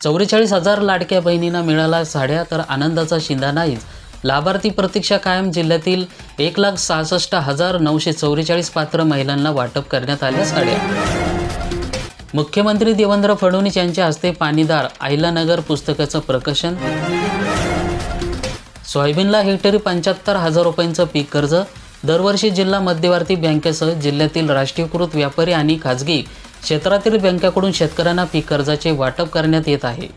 44,000 लाडक्या बहिणींना मिळाला साड्या, तर आनंदाचा शिंदा नाहीच. लाभार्थी प्रतीक्षा कायम. जिल्ह्यातील 1,66,944 पात्र महिलांना वाटप करण्यात आल्या साड्या. मुख्यमंत्री देवेंद्र फडणवीस यांच्या हस्ते पाणीदार आहिलानगर पुस्तकाचं प्रकाशन. सोयाबीनला हेक्टरी 75,000 रुपयांचं पीक कर्ज. दरवर्षी जिल्हा मध्यवर्ती बँकेसह जिल्ह्यातील राष्ट्रीयकृत व्यापारी आणि खाजगी क्षेत्रातील बँकांकडून शेतकऱ्यांना पीक कर्जाचे वाटप करण्यात येत आहे.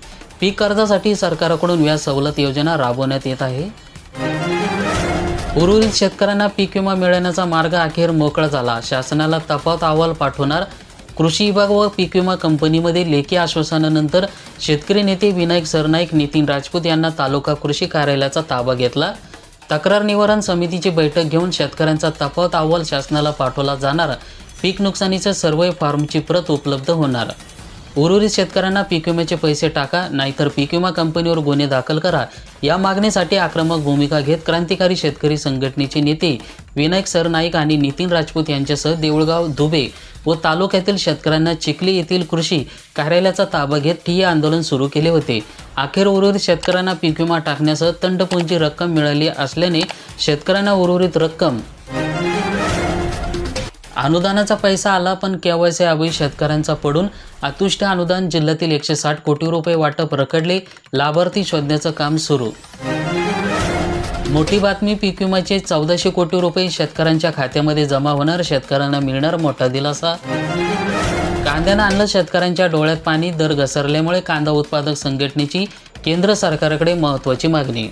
पीक कर्जासाठी सरकारकडून व्याज सवलत योजना राबवण्यात येत आहे. उर्वरित शेतकऱ्यांना पीक विमा मिळण्याचा मार्ग अखेर मोकळा झाला. शासनाला तफावत अहवाल पाठवणार. कृषी विभाग व पीक विमा कंपनीमध्ये लेखी आश्वासनानंतर शेतकरी नेते विनायक सरनाईक, नितीन राजपूत यांना तालुका कृषी कार्यालयाचा ताबा घेतला. तक्रार निवारण समितीची बैठक घेऊन शेतकऱ्यांचा तफावत अहवाल शासनाला पाठवला जाणार. पीक नुकसानीच्या सर्वे फॉर्मची प्रत उपलब्ध होणार. उर्वरित शेतकऱ्यांना पीक विम्याचे पैसे टाका, नाहीतर पीक विमा कंपनीवर गुन्हे दाखल करा. या मागणीसाठी आक्रमक भूमिका घेत क्रांतिकारी शेतकरी संघटनेचे नेते विनायक सरनाईक आणि नितीन राजपूत यांच्यासह देऊळगाव, धुबे व तालुक्यातील शेतकऱ्यांना चिखली येथील कृषी कार्यालयाचा ताबा घेत ठिय्या आंदोलन सुरू केले होते. अखेर उर्वरित शेतकऱ्यांना पीक विमा टाकण्यासह तंटपुंजी रक्कम मिळाली असल्याने शेतकऱ्यांना उर्वरित रक्कम अनुदानाचा पैसा आला, पण केवायसी अभावी शेतकऱ्यांचा पडून अतुष्ट अनुदान. जिल्ह्यातील 160 कोटी रुपये वाटप रखडले. लाभार्थी शोधण्याचं काम सुरू. मोठी बातमी. पीक विम्याचे 1400 कोटी रुपये शेतकऱ्यांच्या खात्यामध्ये जमा होणार. शेतकऱ्यांना मिळणार मोठा दिलासा. कांद्यानं आणलं शेतकऱ्यांच्या डोळ्यात पाणी. दर घसरल्यामुळे कांदा उत्पादक संघटनेची केंद्र सरकारकडे महत्त्वाची मागणी.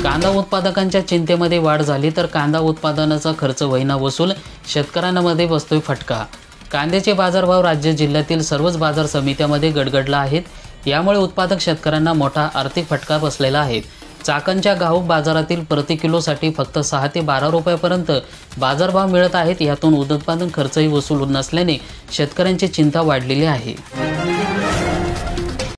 कांदा उत्पादकांच्या चिंतेमध्ये वाढ झाली तर कांदा उत्पादनाचा खर्च होईना वसूल. शेतकऱ्यांमध्ये बसतोय फटका. कांद्याचे बाजारभाव राज्य जिल्ह्यातील सर्वच बाजार समित्यामध्ये गडगडला आहेत. यामुळे उत्पादक शेतकऱ्यांना मोठा आर्थिक फटका बसलेला आहे. चाकणच्या घाऊक बाजारातील प्रति किलोसाठी फक्त 6 ते 12 रुपयापर्यंत बाजारभाव मिळत आहेत. यातून उत्पादन खर्चही वसूल नसल्याने शेतकऱ्यांची चिंता वाढलेली आहे.